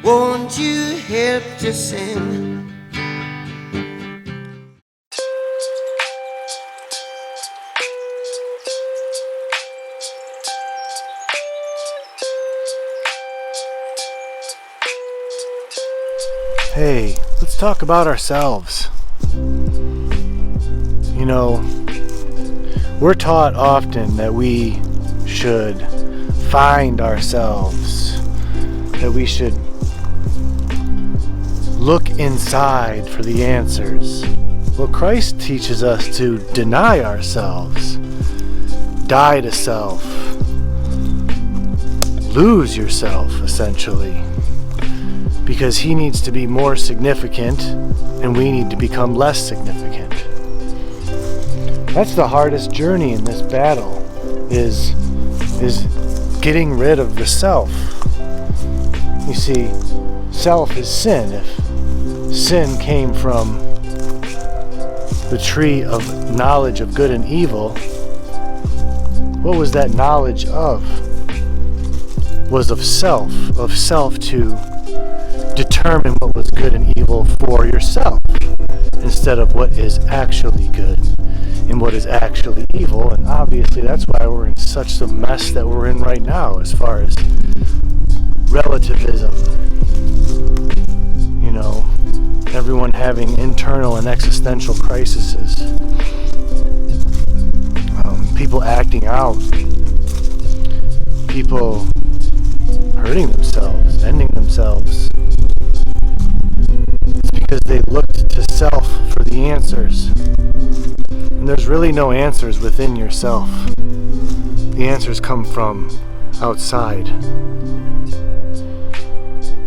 won't you help to sing? Hey, let's talk about ourselves. You know, we're taught often that we should find ourselves, that we should look inside for the answers. Well, Christ teaches us to deny ourselves, die to self, lose yourself, essentially. Because he needs to be more significant and we need to become less significant. That's the hardest journey in this battle, is getting rid of the self. You see, self is sin. If sin came from the tree of knowledge of good and evil, what was that knowledge of? Was of self to determine what was good and evil for yourself instead of what is actually good and what is actually evil. And obviously that's why we're in such a mess that we're in right now as far as relativism. You know, everyone having internal and existential crises. People acting out. People hurting themselves, ending themselves. It's because they looked to self for the answers. And there's really no answers within yourself. The answers come from outside.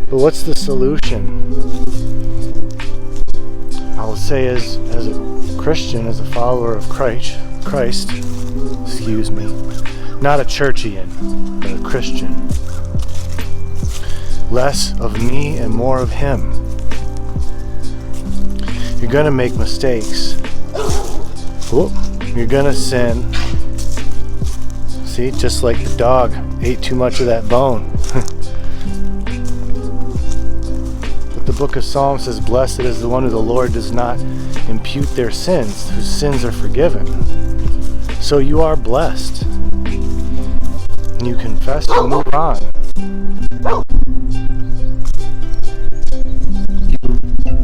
But what's the solution? I'll say as a Christian, as a follower of Christ, not a churchian, but a Christian. Less of me and more of him. You're going to make mistakes. You're going to sin. See, just like the dog ate too much of that bone. But the book of Psalms says, blessed is the one who the Lord does not impute their sins, whose sins are forgiven. So you are blessed. And you confess and move on. You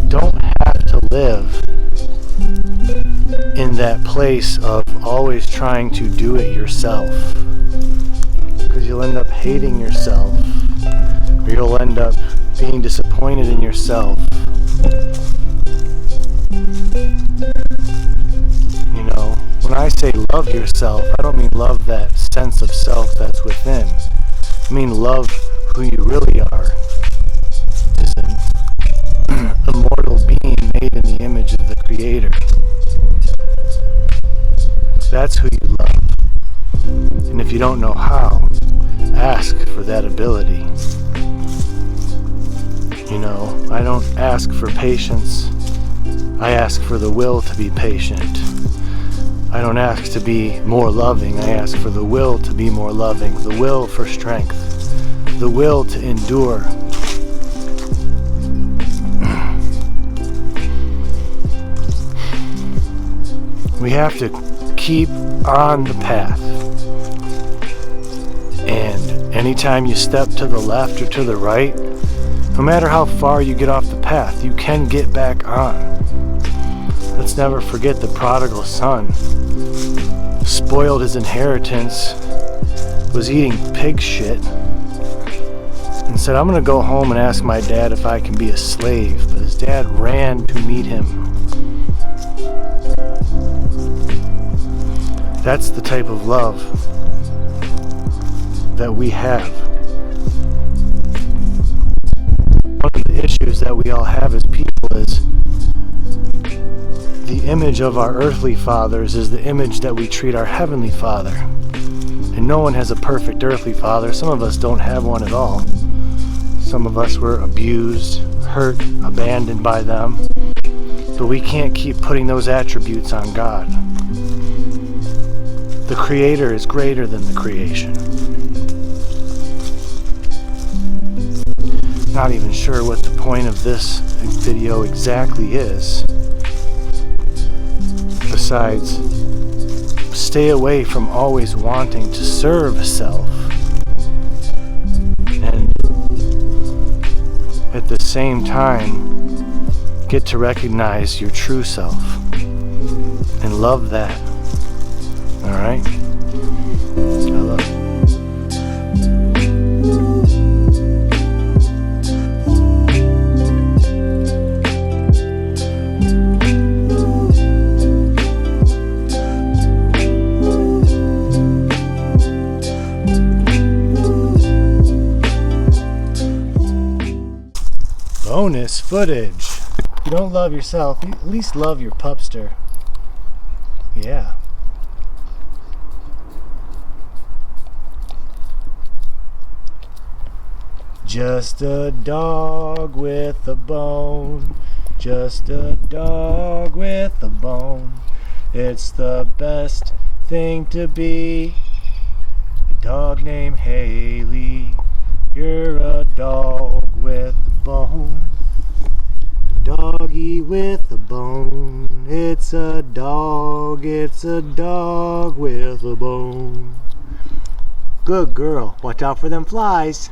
don't have to live in that place of always trying to do it yourself, because you'll end up hating yourself, or you'll end up being disappointed in yourself. You know, when I say love yourself, I don't mean love that sense of self that's within. I mean love who you really are, is an immortal being made in the image of the Creator. That's who you love. And if you don't know how, ask for that ability. You know, I don't ask for patience. I ask for the will to be patient. I don't ask to be more loving. I ask for the will to be more loving. The will for strength. The will to endure. We have to keep on the path. And anytime you step to the left or to the right, no matter how far you get off the path, you can get back on. Let's never forget the prodigal son. Spoiled his inheritance, was eating pig shit, and said, I'm going to go home and ask my dad if I can be a slave. But his dad ran to meet him. That's the type of love that we have. One of the issues that we all have as people is the image of our earthly fathers is the image that we treat our heavenly Father. And no one has a perfect earthly father. Some of us don't have one at all. Some of us were abused, hurt, abandoned by them. But we can't keep putting those attributes on God. The Creator is greater than the creation. not even sure what the point of this video exactly is. Besides, stay away from always wanting to serve self, and at the same time get to recognize your true self and love that. Alright? I love it. Bonus footage. If you don't love yourself, you at least love your pupster. Yeah. Just a dog with a bone. Just a dog with a bone. It's the best thing to be. A dog named Haley. You're a dog with a bone. A doggy with a bone. It's a dog with a bone. Good girl. Watch out for them flies.